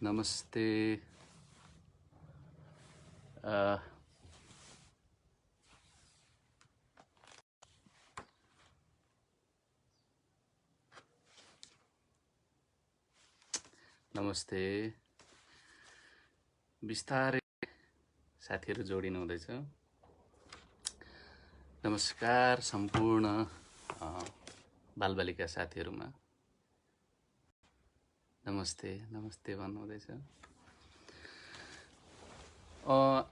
नमस्ते। अ, नमस्ते। बिस्तारै साथीहरू जोडिनु हुँदैछ। नमस्कार सम्पूर्ण बालबालिका साथीहरूमा। नमस्ते नमस्ते भन्नुहुँदैछ।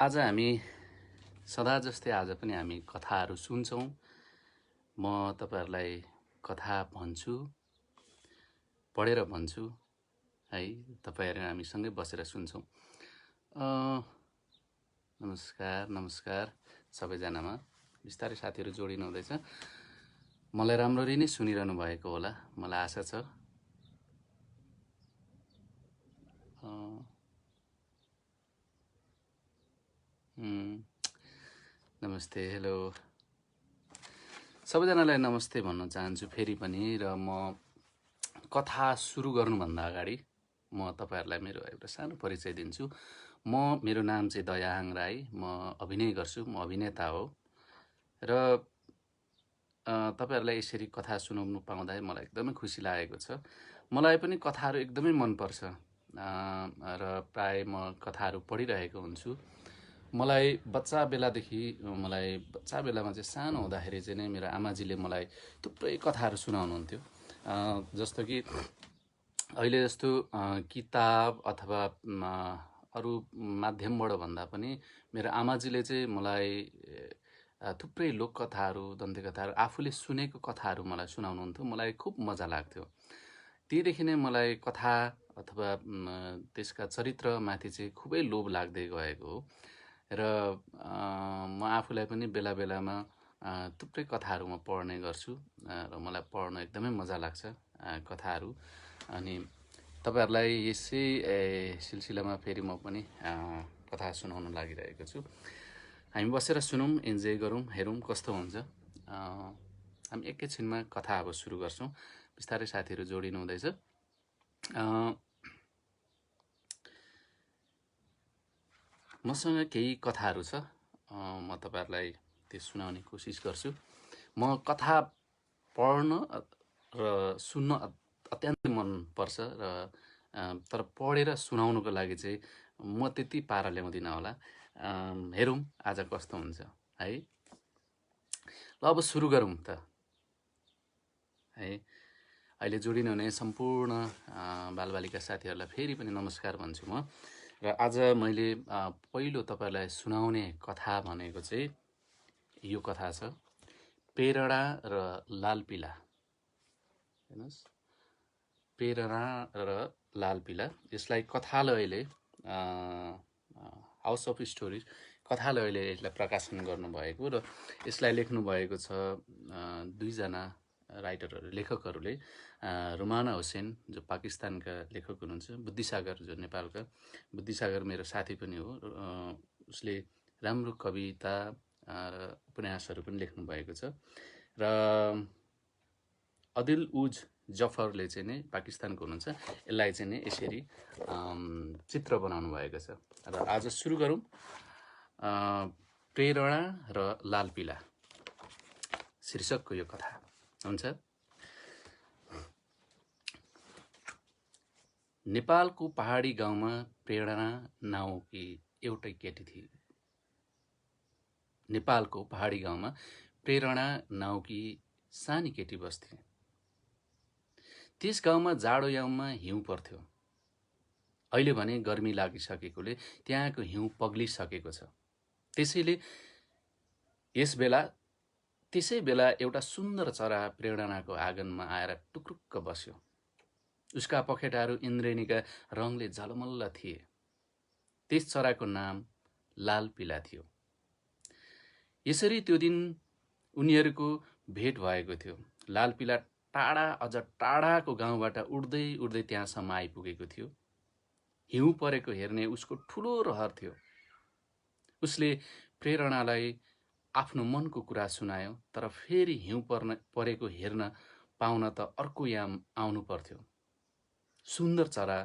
आज हामी सदा जस्तै आज पनि हामी कथाहरू सुन्छौँ। म तपाईहरूलाई कथा भन्छु, पढेर भन्छु है। तपाईहरू हामीसँगै बसेर सुन्छौँ। नमस्कार नमस्कार सबैजनामा। बिस्तारै साथीहरू जोडिनु हुँदैछ। मलाई राम्ररी नै सुनिरहनु भएको होला, मलाई आशा छ। नमस्ते, हेलो सबैजनालाई नमस्ते भन्न चाहन्छु फेरि पनि। र म कथा सुरु गर्नुभन्दा अगाडि म तपाईहरूलाई मेरो एउटा सानो परिचय दिन्छु। मेरो नाम चाहिँ दयाहाङ राई। म अभिनय गर्छु, म अभिनेता हो। र तपाईहरूलाई यसरी कथा सुनाउनु पाउँदा मलाई एकदमै खुसी लागेको छ। मलाई पनि कथाहरू एकदमै मनपर्छ र प्राय म कथाहरू पढिरहेको हुन्छु। मलाई बच्चा बेलामा चाहिँ सानो हुँदाखेरि चाहिँ नै मेरो आमाजीले मलाई थुप्रै कथाहरू सुनाउनुहुन्थ्यो। जस्तो कि अहिले जस्तो किताब अथवा अरू माध्यमबाट भन्दा पनि मेरो आमाजीले चाहिँ मलाई थुप्रै लोककथाहरू, दन्त्यकथाहरू, आफूले सुनेको कथाहरू मलाई सुनाउनुहुन्थ्यो। मलाई खुब मजा लाग्थ्यो। त्यहीदेखि नै मलाई कथा अथवा त्यसका चरित्रमाथि चाहिँ खुबै लोभ लाग्दै गएको हो। र म आफूलाई पनि बेला बेलामा थुप्रै कथाहरू म पढ्ने गर्छु र मलाई पढ्न एकदमै मजा लाग्छ कथाहरू। अनि तपाईहरूलाई यसै सिलसिलामा फेरि म पनि कथा सुनाउन लागिरहेको छु। हामी बसेर सुनौँ, इन्जोय गरौँ, हेरौँ कस्तो हुन्छ। हामी एकैछिनमा कथा अब सुरु गर्छौँ। बिस्तारै साथीहरू जोडिनु हुँदैछ। मसँग केही कथाहरू छ, म तपाईहरूलाई त्यो सुनाउने कोसिस गर्छु। म कथा पढ्न र सुन्न अत्यन्तै मनपर्छ र तर पढेर सुनाउनुको लागि चाहिँ म त्यति पारा ल्याउँदिनँ होला। हेरौँ आज कस्तो हुन्छ है। ल अब सुरु गरौँ त है। अहिले जोडिनु हुने सम्पूर्ण बालबालिका साथीहरूलाई फेरि पनि नमस्कार भन्छु म। र आज मैले पहिलो तपाईहरूलाई सुनाउने कथा भनेको चाहिँ यो कथा छ, प्रेरणा र लालपिला। हेर्नुहोस्, प्रेरणा र लालपिला। यसलाई कथालयले हाउस अफ स्टोरिज कथालयले यसलाई प्रकाशन गर्नुभएको र यसलाई लेख्नुभएको छ दुईजना राइटरहरू, लेखकहरूले। रुमाना हुसैन जो पाकिस्तानका लेखक हुनुहुन्छ, बुद्धिसागर जो नेपालका। बुद्धिसागर मेरो साथी पनि हो। उसले राम्रो कविता र उपन्यासहरू पनि लेख्नु भएको छ। र अदिल उज जफरले चाहिँ नै पाकिस्तानको हुनुहुन्छ। यसलाई चाहिँ नै यसरी चित्र बनाउनु भएको छ। र आज सुरु गरौँ। प्रेरणा र लालपिला शीर्षकको यो कथा हुन्छ। नेपालको पहाडी गाउँमा प्रेरणा नाउँकी एउटै केटी थिए। नेपालको पहाडी गाउँमा प्रेरणा नाउँकी सानी केटी बस्थे। त्यस गाउँमा जाडोयाममा हिउँ पर्थ्यो। अहिले भने गर्मी लागिसकेकोले त्यहाँको हिउँ पग्लिसकेको छ। त्यसै बेला एउटा सुन्दर चरा प्रेरणाको आँगनमा आएर टुक्रुक्क बस्यो। उसका पखेटाहरू इन्द्रेणीका रङले झलमल्ल थिए। त्यस चराको नाम लालपिला थियो। यसरी त्यो दिन उनीहरूको भेट भएको थियो। लालपिला अझ टाढाको गाउँबाट उड्दै उड्दै त्यहाँसम्म आइपुगेको थियो। हिउँ परेको हेर्ने उसको ठुलो रहर थियो। उसले प्रेरणालाई आफ्नो मनको कुरा सुनायो। तर फेरि हिउँ परेको हेर्न पाउन त अर्को याम आउनु पर्थ्यो। सुन्दर चरा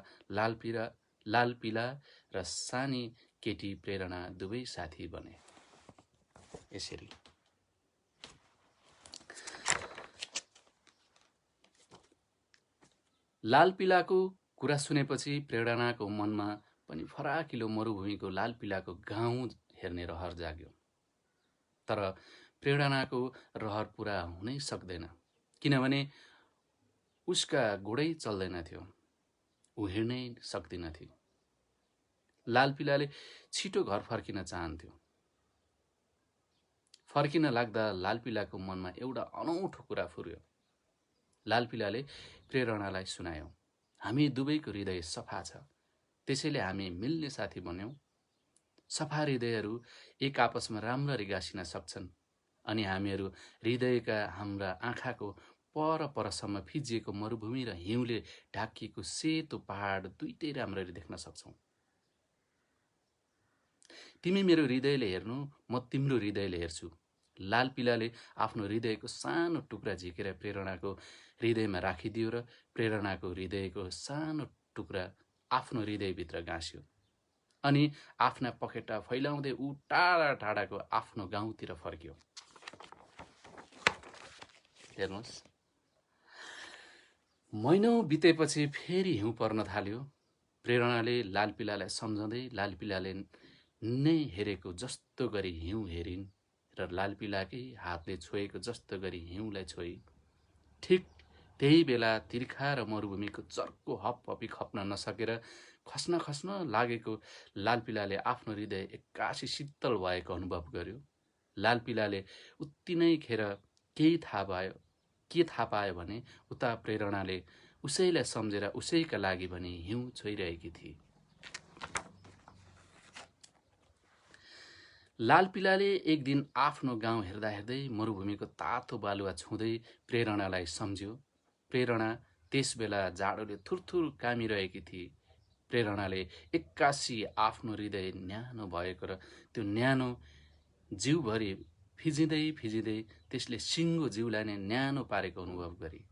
लाल पीला र सानी केटी प्रेरणा दुवै साथी बने। यसरी लाल पीलाको कुरा सुनेपछि प्रेरणाको मनमा पनि फराकिलो मरुभूमिको लाल पीलाको गाउँ हेर्ने रहर जाग्यो। तर प्रेरणाको रहर पुरा हुनै सक्दैन, किनभने उसका गोडै चल्दैनथ्यो, ऊ हिँड्नै सक्दिनथ्यो। लाल पीलाले छिटो घर फर्किन चाहन्थ्यो। फर्किन लाग्दा लाल पीलाको मनमा एउटा अनौठो कुरा फुर्यो। लाल पीलाले प्रेरणालाई सुनायो, हामी दुवैको हृदय सफा छ, त्यसैले हामी मिल्ने साथी बन्यौं। सफा हृदयहरू एक आपसमा राम्ररी गाँसिन सक्छन्, अनि हामीहरू हृदयका हाम्रा आँखाको परसम्म फिजिएको मरुभूमि र हिउँले ढाकिएको सेतो पहाड दुईटै राम्ररी देख्न सक्छौं। तिमी मेरो हृदयले हेर्नु, म तिम्रो हृदयले हेर्छु। लाल पीलाले आफ्नो हृदयको सानो टुक्रा झिकेर प्रेरणाको हृदयमा राखिदियो र प्रेरणाको हृदयको सानो टुक्रा आफ्नो हृदयभित्र गाँस्यो। अनि आफ्ना पखेटा फैलाउँदै ऊ टाढा टाढाको आफ्नो गाउँतिर फर्क्यो। हेर्नुहोस्, महिनौं बितेपछि फेरि हिउँ पर्न थाल्यो। प्रेरणाले लाल पीलालाई सम्झँदै लाल पीलाले नै हेरेको जस्तो गरी हिउँ हेरिन् र लाल पीलाकै हातले छोएको जस्तो गरी हिउँलाई छोई। ठिक त्यही बेला तिर्खा र मरुभूमिको चर्को हपहपी खप्न नसकेर खस्न लागेको लाल पीलाले आफ्नो हृदय एक्कासी शीतल भएको अनुभव गर्यो। लाल पीलाले उत्तिनै खेर के थाहा पायो भने उता प्रेरणाले उसैलाई सम्झेर उसैका लागि भनी हिउँ छोइरहेकी थिए। लाल पीलाले एक दिन आफ्नो गाउँ हेर्दा हेर्दै मरुभूमिको तातो बालुवा छुँदै प्रेरणालाई सम्झ्यो। प्रेरणा त्यस बेला जाडोले थुरथुर कामिरहेकी थिए। प्रेरणाले एक्कासी आफ्नो हृदय न्यानो भएको र त्यो न्यानो जिउभरि फिजिँदै त्यसले सिङ्गो जिउलाई नै न्यानो पारेको अनुभव गरी।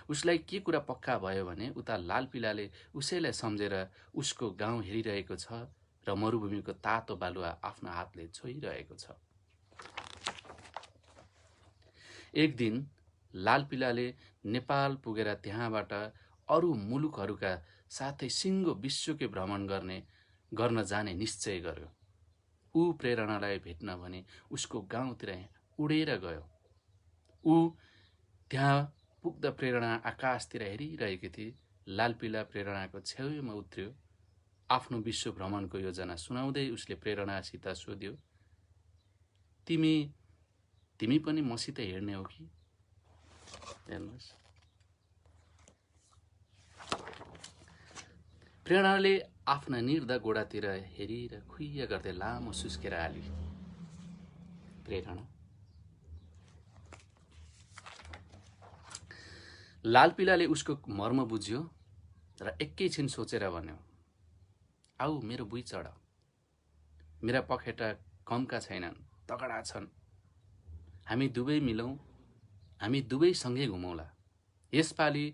उसलाई के कुरा पक्का भयो भने उता लाल पीलाले उसैलाई सम्झेर उसको गाउँ हेरिरहेको छ र मरुभूमिको तातो बालुवा आफ्नो हातले छोइरहेको छ। एक दिन लाल पीलाले नेपाल पुगेर त्यहाँबाट अरू मुलुकहरूका साथै सिङ्गो विश्वकै भ्रमण गर्न जाने निश्चय गर्यो। ऊ प्रेरणालाई भेट्न भने उसको गाउँतिर उडेर गयो। ऊ त्यहाँ पुग्दा प्रेरणा आकाशतिर हेरिरहेकी थिए। लाल पीला प्रेरणाको छेउमा उत्र्यो। आफ्नो विश्व भ्रमणको योजना सुनाउँदै उसले प्रेरणासित सोध्यो, तिमी पनि मसित हिँड्ने हो कि? हेर्नुहोस्, प्रेरणाले आफ्ना निर्धा गोडातिर हेरेर खुइया गर्दै लामो सुस्केर हाली। प्रेरणा लाल पीलाले उसको मर्म बुझ्यो र एकैछिन सोचेर भन्यो, आऊ मेरो बुई चढ। मेरा पखेटा कमका छैनन्, तगडा छन्। हामी दुवै मिलौं, हामी दुवै सँगै घुमौला। यसपालि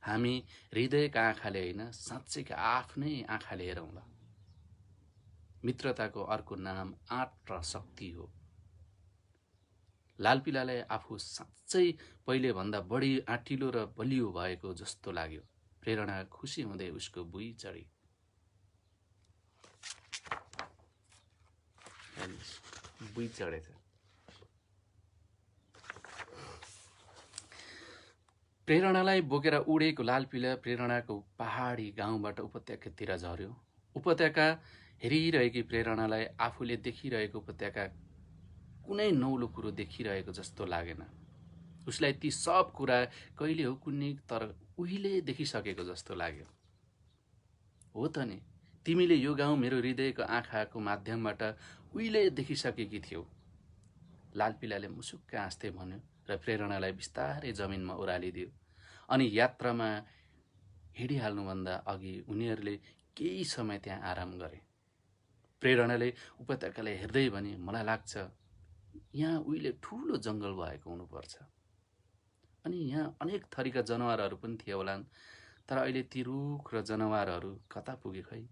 हामी हृदयका आँखाले होइन, साँच्चैका आफ्नै आँखाले हेरौँला। मित्रताको अर्को नाम आँट र शक्ति हो। लाल पीलालाई आफू साँच्चै पहिले भन्दा बढी आँटिलो र बलियो भएको जस्तो लाग्यो। प्रेरणा खुसी हुँदै उसको बुई चढी। बुई चढेछ। प्रेरणालाई बोकेर उडेको लाल पीला प्रेरणाको पहाडी गाउँबाट उपत्यकातिर झर्यो। उपत्यका हेरिरहेकी प्रेरणालाई आफूले देखिरहेको उपत्यका कुनै नौलो कुरो देखिरहेको जस्तो लागेन। उसलाई ती सब कुरा कहिले हो कुनै तर उहिले देखिसकेको जस्तो लाग्यो। हो त नि, तिमीले यो गाउँ मेरो हृदयको आँखाको माध्यमबाट उहिले देखिसकेकी थियौ। लाल पीलाले मुसुक्क हाँस्दै भन्यो र प्रेरणालाई बिस्तारै जमिनमा ओह्रालिदियो। अनि यात्रामा हिँडिहाल्नुभन्दा अघि उनीहरूले केही समय त्यहाँ आराम गरे। प्रेरणाले उपत्यकालाई हेर्दै भने, मलाई लाग्छ यहाँ उहिले ठुलो जङ्गल भएको हुनुपर्छ, अनि यहाँ अनेक थरीका जनावरहरू पनि थिए होलान् तर अहिले ती रुख र जनावरहरू कता पुगे खै?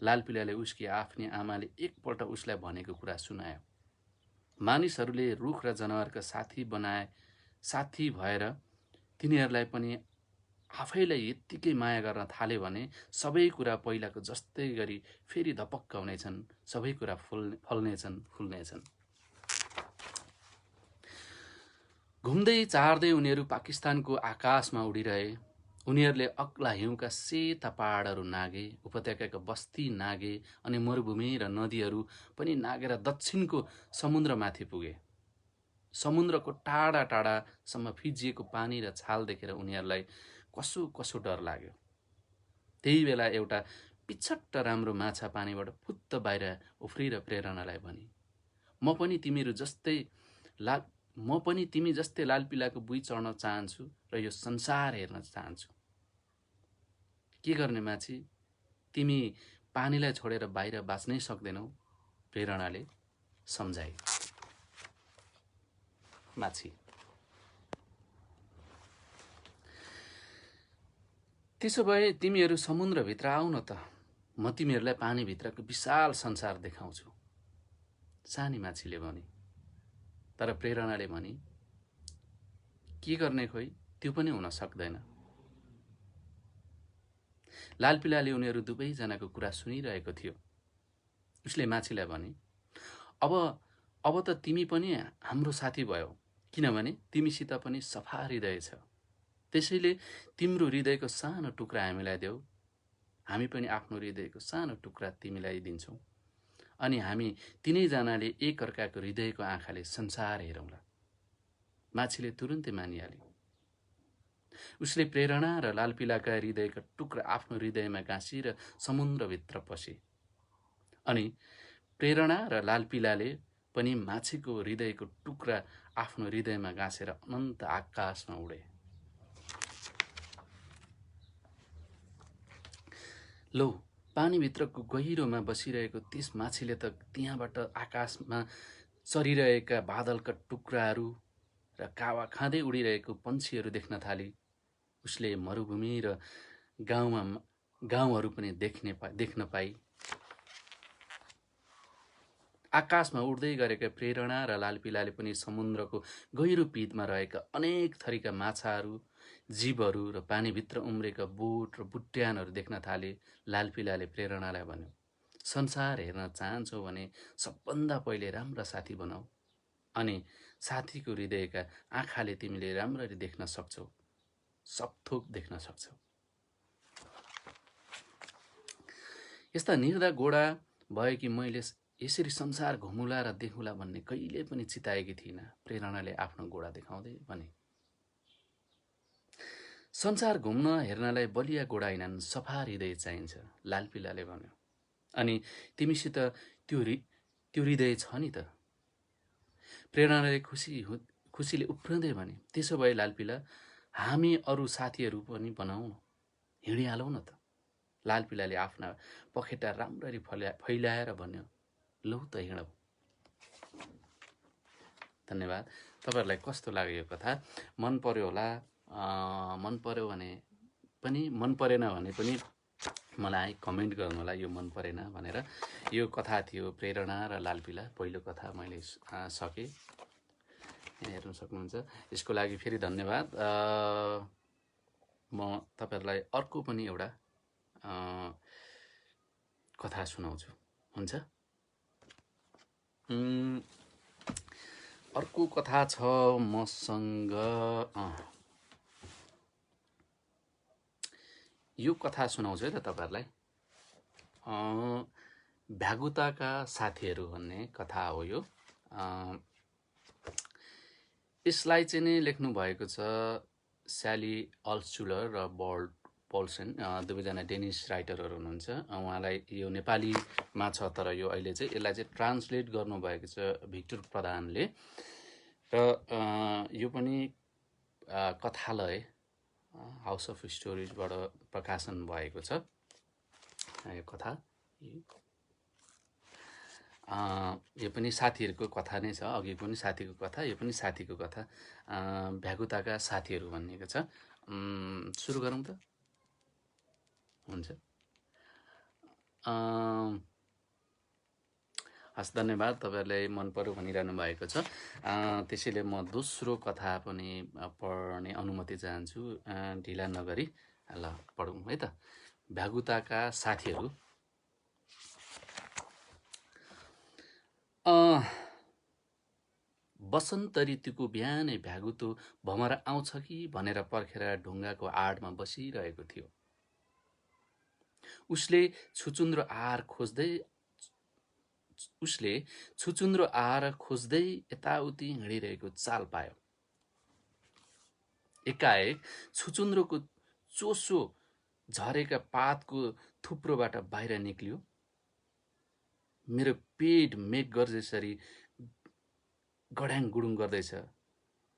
लालपिलाले उसकी आफ्नी आमाले एकपल्ट उसलाई भनेको कुरा सुनायो। मानिसहरूले रुख र जनावरका साथी भएर तिनीहरूलाई पनि आफैलाई यत्तिकै माया गर्न थाले भने सबै कुरा पहिलाको जस्तै गरी फेरि धपक्क हुनेछन्, सबै कुरा फल्नेछन्, फुल्नेछन्। घुम्दै चार्दै उनीहरू पाकिस्तानको आकाशमा उडिरहे। उनीहरूले अग्ला हिउँका सेता पहाडहरू नागे, उपत्यकाका बस्ती नागे अनि मरुभूमि र नदीहरू पनि नागेर दक्षिणको समुद्रमाथि पुगे। समुद्रको टाढा टाढासम्म फिजिएको पानी र छाल देखेर उनीहरूलाई कसो कसो डर लाग्यो। त्यही बेला एउटा पिछट्ट राम्रो माछा पानीबाट फुत्त बाहिर उफ्रिएर प्रेरणालाई भने, म पनि तिमी जस्तै लालपिलाको बुई चढ्न चाहन्छु र यो संसार हेर्न चाहन्छु। के गर्ने माछी, तिमी पानीलाई छोडेर बाहिर बाँच्नै सक्दैनौ, प्रेरणाले सम्झाए। माछी, त्यसो भए तिमीहरू समुद्रभित्र आऊ न त, म तिमीहरूलाई पानीभित्रको विशाल संसार देखाउँछु, सानी माछीले भने। तर प्रेरणाले भनी, के गर्ने खोइ, त्यो पनि हुन सक्दैन। लालपिलाले उनीहरू दुवैजनाको कुरा सुनिरहेको थियो। उसले माछीलाई भने, अब त तिमी पनि हाम्रो साथी भयौ, किनभने तिमीसित पनि सफा हृदय छ। त्यसैले तिम्रो हृदयको सानो टुक्रा हामीलाई देऊ, हामी पनि आफ्नो हृदयको सानो टुक्रा तिमीलाई दिन्छौँ, अनि हामी तिनैजनाले एकअर्काको हृदयको आँखाले संसार हेरौँला। माछीले तुरुन्तै मानिहाल्यो। उसले प्रेरणा र लालपिलाका हृदयका टुक्रा आफ्नो हृदयमा गाँसिएर समुद्रभित्र पसे, अनि प्रेरणा र लालपिलाले पनि माछीको हृदयको टुक्रा आफ्नो हृदयमा गाँसेर अनन्त आकाशमा उडे। लौ, पानीभित्रको गहिरोमा बसिरहेको त्यस माछीले त त्यहाँबाट आकाशमा चरिरहेका बादलका टुक्राहरू र कावा खाँदै उडिरहेको पन्छीहरू देख्न थाली। उसले मरुभूमि र गाउँहरू पनि देख्न पाई। आकाशमा उड्दै गरेका प्रेरणा र लालपिलाले पनि समुद्रको गहिरो पिँधमा रहेका अनेक थरीका माछाहरू, जीवहरू र पानीभित्र उम्रेका बोट र बुट्यानहरू देख्न थाले। लालपिलाले प्रेरणालाई भन्यो, संसार हेर्न चाहन्छौ भने सबभन्दा पहिले राम्रा साथी बनाऊ, अनि साथीको हृदयका आँखाले तिमीले राम्ररी देख्न सक्छौ, सबथोक देख्न सक्छौ। यस्ता निर्धा गोडा भयो कि मैले यसरी संसार घुमुला र देखुला भन्ने कहिले पनि चिताएकी थिइनँ, प्रेरणाले आफ्नो गोडा देखाउँदै भने। संसार घुम्न हेर्नलाई बलिया गोडा हैनन्, सफा हृदय चाहिन्छ, लालपिलाले भन्यो। अनि तिमीसित त्यो हृदय छ नि त? प्रेरणाले खुसीले उफ्रँदै भने, त्यसो भए लालपिला, हामी अरू साथीहरू पनि बनाऊ न, हिँडिहालौँ न त। लालपिलाले आफ्ना पखेटा राम्ररी फैलाएर भन्यो, लौ त हिँडौ। धन्यवाद। तपाईहरुलाई कस्तो लाग्यो यो कथा? मन पर्यो होला? मन पर्यो भने पनि, मन परेन भने पनि मलाई कमेन्ट गर्नु होला, यो मन परेन भनेर। यो कथा थियो प्रेरणा र लालपिला, पहिलो कथा मैले सके। यहाँ हेर्न सक्नुहुन्छ। यसको लागि फेरि धन्यवाद। म तपाईहरुलाई अर्को पनि एउटा कथा सुनाउँछु, हुन्छ? अर्को कथा छ मसँग। यो कथा सुनाउँछु है त तपाईहरुलाई। भ्यागुताका साथीहरू भन्ने कथा हो यो। यसलाई चाहिँ नै लेख्नु भएको छ स्याली अल्सचुलर र बर्ट पोल्सन, दुवैजना डेनिस राइटरहरू हुनुहुन्छ। उहाँलाई यो नेपालीमा छ, तर यो अहिले चाहिँ यसलाई चाहिँ ट्रान्सलेट गर्नुभएको छ भिक्टर प्रधानले। र यो पनि कथालय हाउस अफ स्टोरिजबाट प्रकाशन भएको छ यो कथा। यो पनि साथीहरूको कथा नै छ, अघि पनि साथीको कथा, यो पनि साथीको कथा। भ्यागुताका साथीहरू भनिएको छ। सुरु गरौँ त? हुन्छ। हस्, धन्यवाद। तपाईँहरूले मन पर्यो भनिरहनु भएको छ। त्यसैले म दोस्रो कथा पनि पढ्ने अनुमति चाहन्छु, ढिला नगरी। ल पढौँ है त। भ्यागुताका साथीहरू। वसन्त ऋतुको बिहानै भ्यागुतो भमरा आउँछ कि भनेर पर्खेर ढुङ्गाको आडमा बसिरहेको थियो। उसले छुचुन्द्रो आहार खोज्दै यताउति हिँडिरहेको चाल पायो। एकाएक छुचुन्द्रोको चोसो झरेका पातको थुप्रोबाट बाहिर निक्लियो। मेरो पेट मेघ गर्जेसरी गड्याङ गुडुङ गर्दैछ।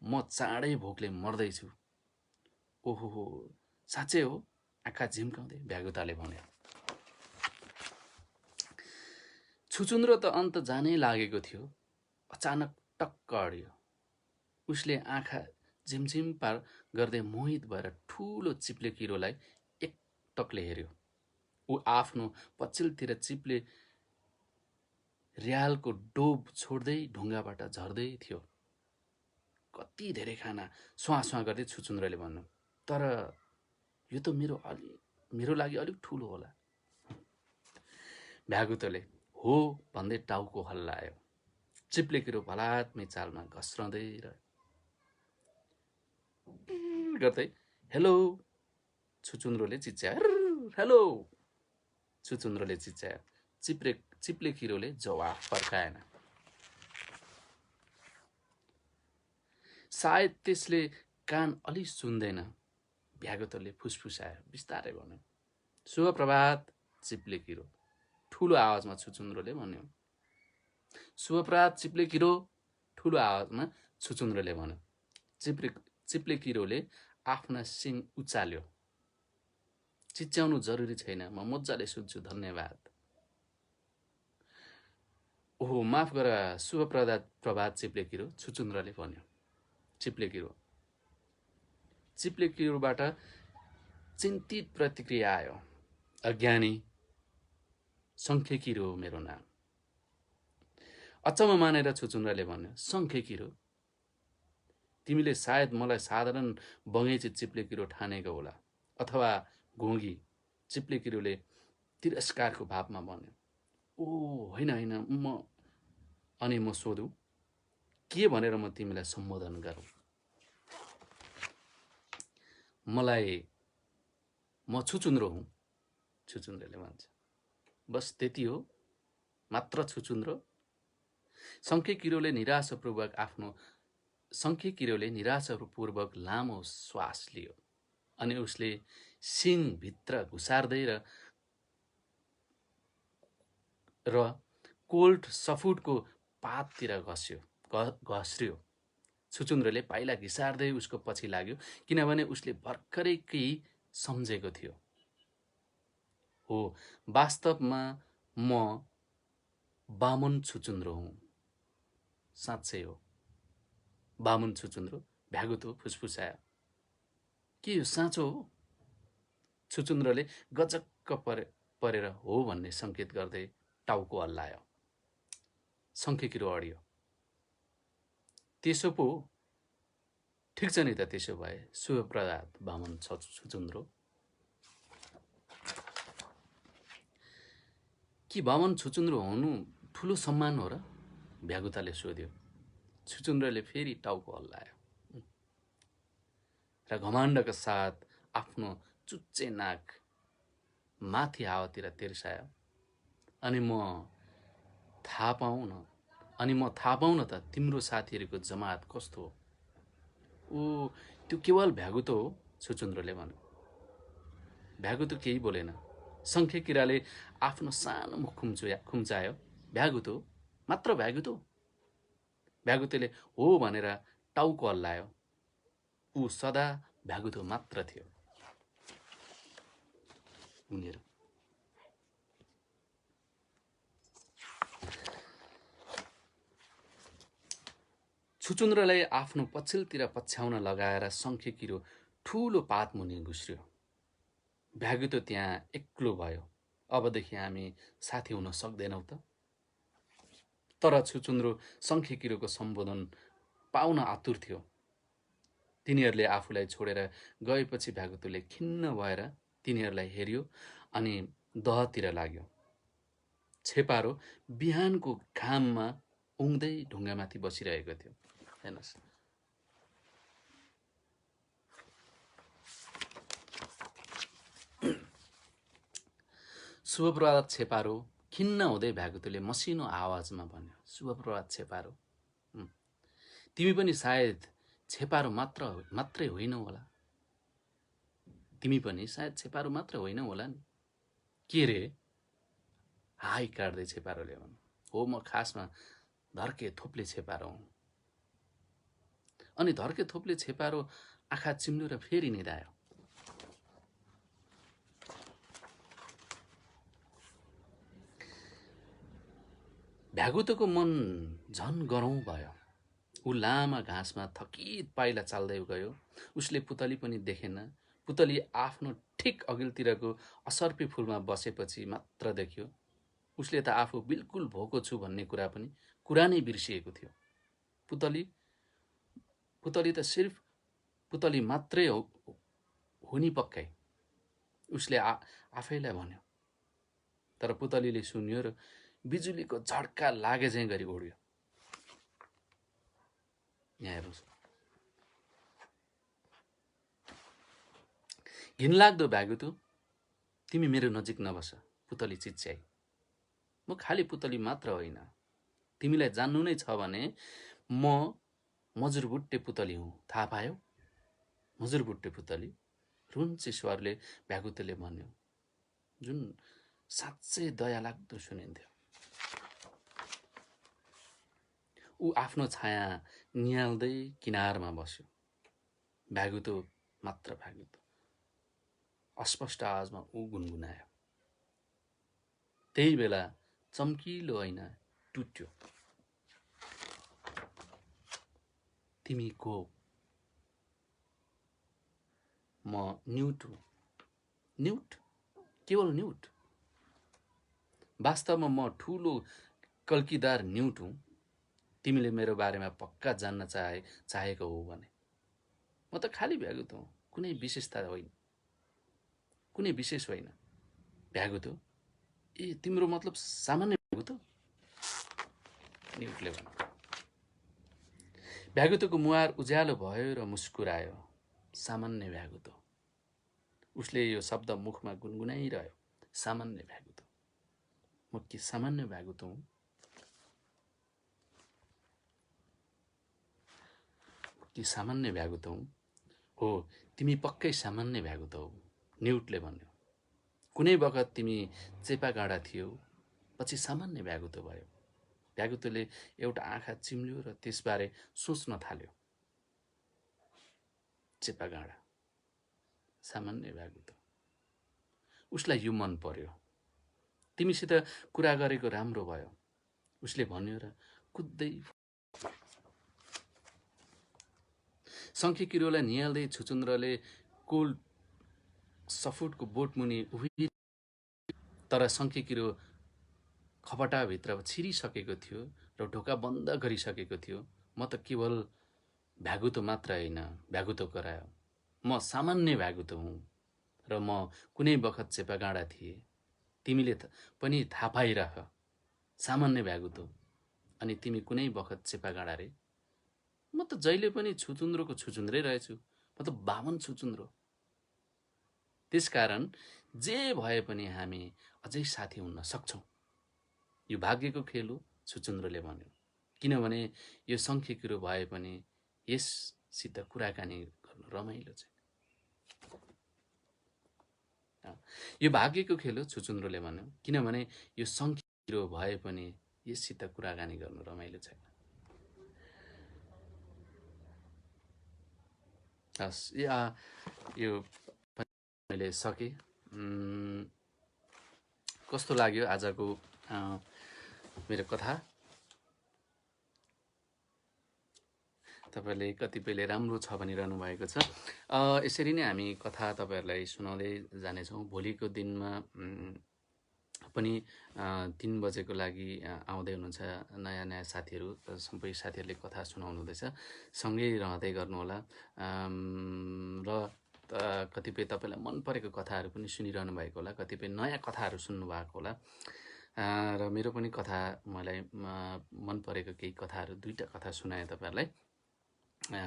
म चाँडै भोकले मर्दैछु। ओहो, साँच्चै हो? आँखा झिम्काउँदै भ्यागुताले भन्यो। छुचुन्द्रो त अन्त जानै लागेको थियो। अचानक टक्क अड्यो। उसले आँखा झिमझिम पार गर्दै मोहित भएर ठुलो चिप्ले किरोलाई एकटकले हेर्यो। ऊ आफ्नो पछिल्तिर चिप्ले र्यालको डोब छोड्दै ढुङ्गाबाट झर्दै थियो। कति धेरै खाना, स्वाँ गर्दै छुचुन्द्रोले भन्नु। तर यो त मेरो लागि अलिक ठुलो होला। भ्यागुतोले हो भन्दै टाउको हल्लायो। चिप्ले किरो भलात्मै चालमा घस्रँदै गर्दै हेलो छुचुन्द्रोले चिच्यायो। हेलो छुचुन्द्रोले चिच्यायो। चिप्ले किरोले जवाफ फर्काएन। सायद त्यसले कान अलि सुन्दैन, भ्यागुतोले फुसफुसायो। बिस्तारै भन्यो। शुभ प्रभात चिप्ले किरो, ठुलो आवाजमा छुचुन्द्रोले भन्यो। शुभ प्रभात चिप्ले किरो, ठुलो आवाजमा छुचुन्द्रोले भन्यो। चिप्ले किरोले आफ्ना सिङ उचाल्यो। चिच्याउनु जरुरी छैन, म मजाले सुन्छु, धन्यवाद। ओहो, माफ गर, शुभ प्रभात चिप्ले किरो, छुचुन्द्रोले भन्यो। चिप्ले किरोबाट चिन्तित प्रतिक्रिया आयो। अज्ञानी, सङ्ख्येकिरो हो मेरो नाम। अचम्म मानेर छुचुन्द्रोले भन्यो। सङ्ख्येकिरो? तिमीले सायद मलाई साधारण बगैँचे चिप्ले किरो ठानेको होला, अथवा घोगी, चिप्ले किरोले तिरस्कारको भावमा भन्यो। ओ होइन, अनि म सोधु, के भनेर म तिमीलाई सम्बोधन गरौँ? म छुचुन्द्रो हुँ, छुचुन्द्रोले भन्छ। बस त्यति हो? मात्र छुचुन्द्रो? सङ्ख्येकिरोले निराशापूर्वक लामो श्वास लियो। अनि उसले सिङ भित्र घुसार्दै र कोल्ट सफुटको पाततिर घस्रियो। छुचुन्द्रोले पाइला घिसार्दै उसको पछि लाग्यो, किनभने उसले भर्खरै केही सम्झेको थियो। हो, वास्तवमा म बामन छुचुन्द्रो हुँ। साँच्चै हो? बामन छुचुन्द्रो? भ्यागुतो फुसफुसायो। के यो साँचो हो? छुचुन्द्रोले गजक्क परेर हो भन्ने सङ्केत गर्दै टाउको हल्लायो। सङ्ख्येकिरो अडियो। त्यसो पो ठिक छ नि त, त्यसो भए शुभ प्रभात बामन छुचुन्द्रो। कि बामन छुचुन्द्रो हुनु ठुलो सम्मान हो र? भ्यागुताले सोध्यो। छुचुन्द्रोले फेरि टाउको हल्लायो र घमण्डका साथ आफ्नो चुच्चे नाक माथि हावातिर तिर्सायो। अनि म थाहा पाउन त तिम्रो साथीहरूको जमात कस्तो हो? ओ, त्यो केवल भ्यागुतो हो, छुचुन्द्रोले भन्यो। भ्यागुतो केही बोलेन। सङ्ख्येकिराले आफ्नो सानो मुख खुम्चायो। भ्यागुतो? मात्र भ्यागुतो? भ्यागुतोले हो भनेर टाउको हल्लायो। ऊ सदा भ्यागुतो मात्र थियो। उनीहरू छुचुन्द्रोलाई आफ्नो पछिल्तिर पछ्याउन लगाएर सङ्ख्येकिरो ठुलो पातमुनि घुस्रियो। भ्यागुतो त्यहाँ एक्लो भयो। अबदेखि हामी साथी हुन सक्दैनौँ त? तर छुचुन्द्रो शङ्खेकिरोको सम्बोधन पाउन आतुर थियो। तिनीहरूले आफूलाई छोडेर गएपछि भ्यागुतोले खिन्न भएर तिनीहरूलाई हेऱ्यो अनि दहतिर लाग्यो। छेपारो बिहानको घाममा उङ्दै ढुङ्गामाथि बसिरहेको थियो। हेर्नुहोस्, शुभ प्रभात छेपारो, खिन्न हुँदै भ्यागुतोले मसिनो आवाजमा भन्यो। शुभ प्रभात छेपारो, तिमी पनि सायद छेपारो मात्रै होइनौ होला। तिमी पनि सायद छेपारो मात्र होइनौ होला नि। के रे? हाई काट्दै छेपारोले भन्यो। हो, म खासमा धर्के थोप्ले छेपारो हुँ। अनि धर्के थोप्ले छेपारो आँखा चिम्ल्यो र फेरि निदायो। भ्यागुतोको मन झन गरौँ भयो। ऊ लामा घाँसमा थकित पाइला चाल्दै गयो। उसले पुतली पनि देखेन। पुतली आफ्नो ठिक अघिल्तिरको असर्पी फुलमा बसेपछि मात्र देख्यो। उसले त आफू बिल्कुल भोको छु भन्ने कुरा नै बिर्सिएको थियो। पुतली त सिर्फ पुतली मात्रै हो नि पक्कै, उसले आफैलाई भन्यो। तर पुतलीले सुन्यो र बिजुलीको झड्का लागे झैँ गरी उड्यो। यहाँ हेर्नुहोस्, घिनलाग्दो भ्यागुतो, तिमी मेरो नजिक नबस, पुतली चिच्याई। म खाली पुतली मात्र होइन, तिमीलाई जान्नु नै छ भने म मजुरबुट्टे पुतली हुँ, थाहा पायो? मजुरबुट्टे पुतली, रुन्चे स्वरले भ्यागुतोले भन्यो, जुन साँच्चै दया लाग्दो सुनिन्थ्यो। ऊ आफ्नो छाया निहाल्दै किनारमा बस्यो। भ्यागुतो मात्र भ्यागुतो। अस्पष्ट आवाजमा ऊ गुनगुनायो। त्यही बेला चम्किलो ऐना टुट्यो। तिमी को? म न्युट हुँ। न्युट? केवल न्युट? वास्तवमा म ठुलो कल्कीदार न्युट हुँ। तिमीले मेरो बारेमा पक्का जान्न चाहेको हो भने। म त खाली भ्यागुतो हुँ, कुनै विशेषता होइन, कुनै विशेष होइन। भ्यागुतो? ए, तिम्रो मतलब सामान्य भ्यागुतो? न्युटले भन्यो। भ्यागुतोको मुहार उज्यालो भयो र मुस्कुरायो। सामान्य भ्यागुतो। उसले यो शब्द मुखमा गुनगुनाइरह्यो। सामान्य भ्यागुतो। म के सामान्य भ्यागुतो हुँ? कि सामान्य भ्यागुतो हुँ? हो, तिमी पक्कै सामान्य भ्यागुतो हौ, न्युटले भन्यो। कुनै बखत तिमी चेपागाँडा थियौ, पछि सामान्य भ्यागुतो भयो। भ्यागुतोले एउटा आँखा चिम्ल्यो र त्यसबारे सोच्न थाल्यो। चेपागाँडा, सामान्य भ्यागुतो। उसलाई यो मन पर्यो। तिमीसित कुरा गरेको राम्रो भयो, उसले भन्यो र कुद्दै शङ्खेकिरोलाई निहाल्दै छुचुन्द्रले कोल सफुटको बोटमुनि उभियो। तर शङ्खेकिरो खपटाभित्र छिरिसकेको थियो र ढोका बन्द गरिसकेको थियो। म त केवल भ्यागुतो मात्र होइन, भ्यागुतो करायो। म सामान्य भ्यागुतो हुँ र म कुनै बखत चेपागाँडा थिएँ। तिमीले पनि थाहा पाइराख, सामान्य भ्यागुतो। अनि तिमी कुनै बखत चेपागाँडा रे। म त जहिले पनि छुचुन्द्रोको छुचुन्द्रै रहेछु। म त बामन छुचुन्द्रो। त्यसकारण जे भए पनि हामी अझै साथी हुन सक्छौँ। यो भाग्यको खेल हो, छुचुन्द्रोले भन्यो। किनभने यो शङ्खेकिरो भए पनि यससित कुराकानी गर्नु रमाइलो छ। यो भाग्यको खेल हो, छुचुन्द्रोले भन्यो। किनभने यो शङ्खेकिरो भए पनि यससित कुराकानी गर्नु रमाइलो छैन। हस्, यो मैले सकेँ। कस्तो लाग्यो आजको मेरो कथा? तपाईँले कतिपयले राम्रो छ भनिरहनु भएको छ। यसरी नै हामी कथा तपाईँहरूलाई सुनाउँदै जानेछौँ। भोलिको दिनमा पनि 3 बजेको लागि आउँदै हुनुहुन्छ नयाँ नयाँ साथीहरू। सबै साथीहरूले कथा सुनाउनु हुँदैछ, सँगै रहँदै गर्नुहोला। र कतिपय तपाईँलाई मन परेको कथाहरू पनि सुनिरहनु भएको होला, कतिपय नयाँ कथाहरू सुन्नुभएको होला। र मेरो पनि कथा मलाई मन परेको केही कथाहरू 2टा कथा सुनाएँ तपाईँहरूलाई।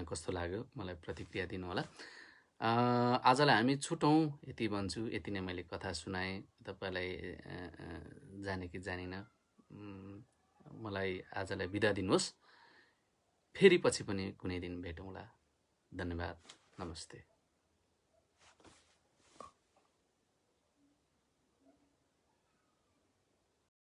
कस्तो लाग्यो मलाई प्रतिक्रिया दिनुहोला। आजलाई हामी छुटौँ यति भन्छु। यति नै मैले कथा सुनाएँ, तपाईँलाई जाने कि जानिनँ। मलाई आजलाई बिदा दिनुहोस्। फेरि पछि पनि कुनै दिन भेटौँला। धन्यवाद। नमस्ते।